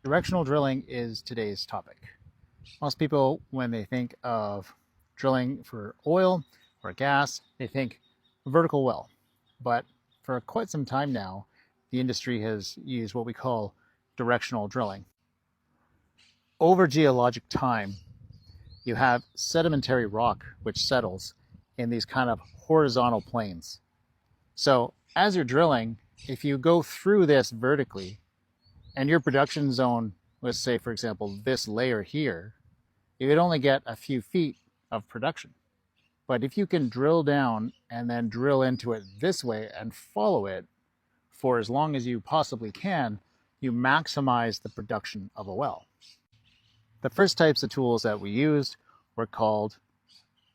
Directional drilling is today's topic. Most people, when they think of drilling for oil or gas, they think vertical well. But for quite some time now, the industry has used what we call directional drilling. Over geologic time, you have sedimentary rock which settles in these kind of horizontal planes. So as you're drilling, if you go through this vertically, and your production zone, let's say, for example, this layer here, you would only get a few feet of production. But if you can drill down and then drill into it this way and follow it for as long as you possibly can, you maximize the production of a well. The first types of tools that we used were called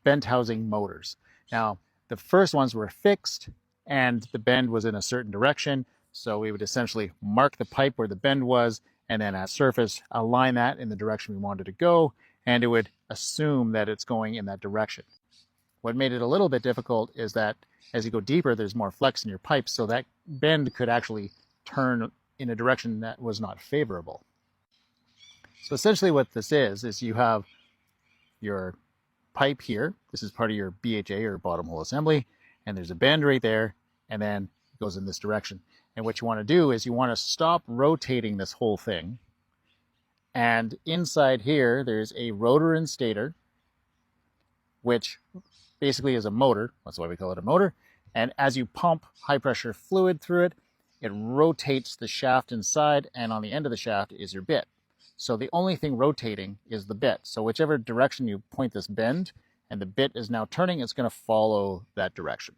bent housing motors. Now, the first ones were fixed and the bend was in a certain direction. So we would essentially mark the pipe where the bend was, and then at surface, align that in the direction we wanted to go, and it would assume that it's going in that direction. What made it a little bit difficult is that as you go deeper, there's more flex in your pipe, so that bend could actually turn in a direction that was not favorable. So essentially what this is you have your pipe here. This is part of your BHA or bottom hole assembly, and there's a bend right there, and then it goes in this direction. And what you want to do is you want to stop rotating this whole thing. And inside here, there's a rotor and stator, which basically is a motor. That's why we call it a motor. And as you pump high pressure fluid through it, it rotates the shaft inside, and on the end of the shaft is your bit. So the only thing rotating is the bit. So whichever direction you point this bend and the bit is now turning, it's going to follow that direction.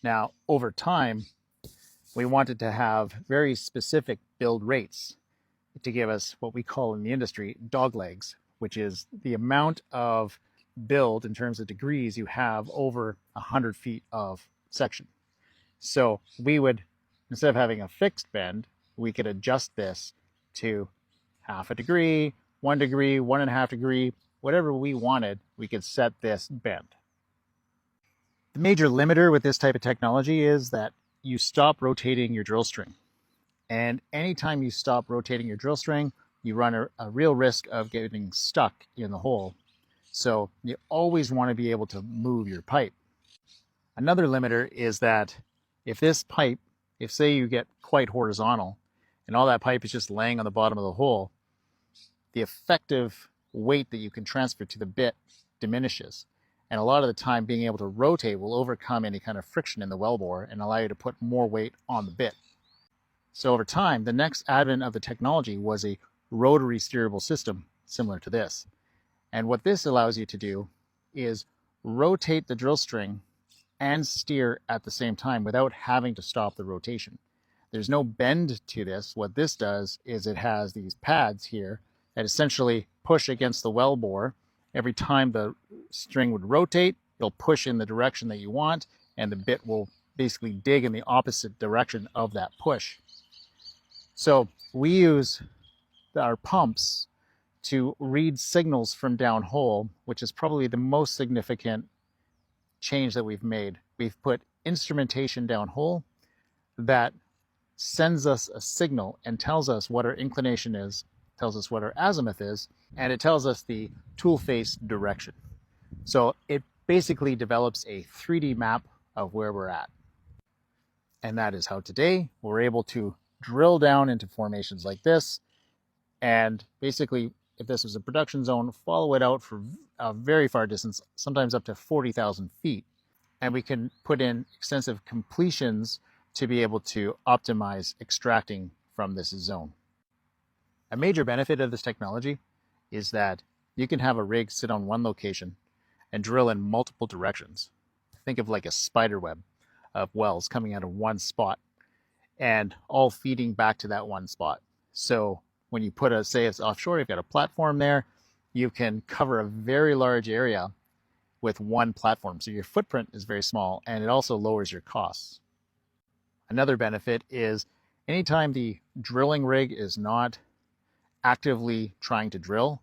Now, over time, we wanted to have very specific build rates to give us what we call in the industry dog legs, which is the amount of build in terms of degrees you have over 100 feet of section. So we would, instead of having a fixed bend, we could adjust this to half a degree, 1 degree, 1.5 degree, whatever we wanted, we could set this bend. The major limiter with this type of technology is that you stop rotating your drill string. And anytime you stop rotating your drill string, you run a real risk of getting stuck in the hole. So you always want to be able to move your pipe. Another limiter is that if this pipe, if say you get quite horizontal and all that pipe is just laying on the bottom of the hole, the effective weight that you can transfer to the bit diminishes. And a lot of the time being able to rotate will overcome any kind of friction in the wellbore and allow you to put more weight on the bit. So over time, the next advent of the technology was a rotary steerable system similar to this. And what this allows you to do is rotate the drill string and steer at the same time without having to stop the rotation. There's no bend to this. What this does is it has these pads here that essentially push against the wellbore. Every time the string would rotate, it'll push in the direction that you want, and the bit will basically dig in the opposite direction of that push. So we use our pumps to read signals from downhole, which is probably the most significant change that we've made. We've put instrumentation downhole that sends us a signal and tells us what our inclination is, tells us what our azimuth is, and it tells us the toolface direction. So it basically develops a 3D map of where we're at. And that is how today we're able to drill down into formations like this, and basically, if this was a production zone, follow it out for a very far distance, sometimes up to 40,000 feet. And we can put in extensive completions to be able to optimize extracting from this zone. A major benefit of this technology is that you can have a rig sit on one location and drill in multiple directions. Think of like a spider web of wells coming out of one spot and all feeding back to that one spot. So when you put say it's offshore, you've got a platform there, you can cover a very large area with one platform. So your footprint is very small, and it also lowers your costs. Another benefit is anytime the drilling rig is not actively trying to drill,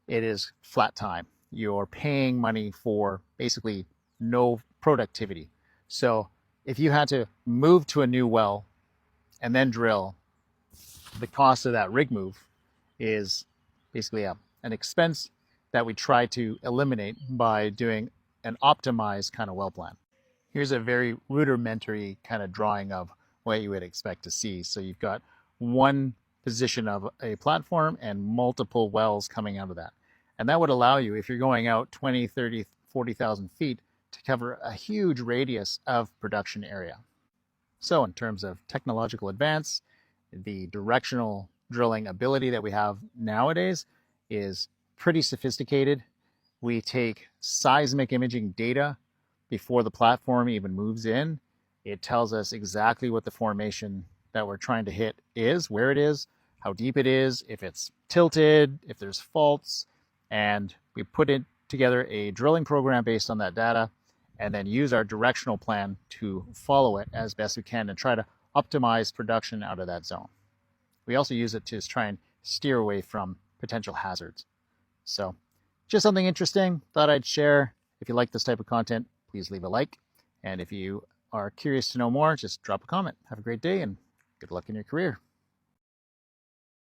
it is flat time. You're paying money for basically no productivity. So if you had to move to a new well and then drill, the cost of that rig move is basically an expense that we try to eliminate by doing an optimized kind of well plan. Here's a very rudimentary kind of drawing of what you would expect to see. So you've got one position of a platform and multiple wells coming out of that. And that would allow you, if you're going out 20, 30, 40,000 feet, to cover a huge radius of production area. So in terms of technological advance, the directional drilling ability that we have nowadays is pretty sophisticated. We take seismic imaging data before the platform even moves in. It tells us exactly what the formation that we're trying to hit is, where it is, how deep it is, if it's tilted, if there's faults, and we put it together a drilling program based on that data, and then use our directional plan to follow it as best we can and try to optimize production out of that zone. We also use it to try and steer away from potential hazards. So just something interesting, thought I'd share. If you like this type of content, please leave a like. And if you are curious to know more, just drop a comment. Have a great day and good luck in your career.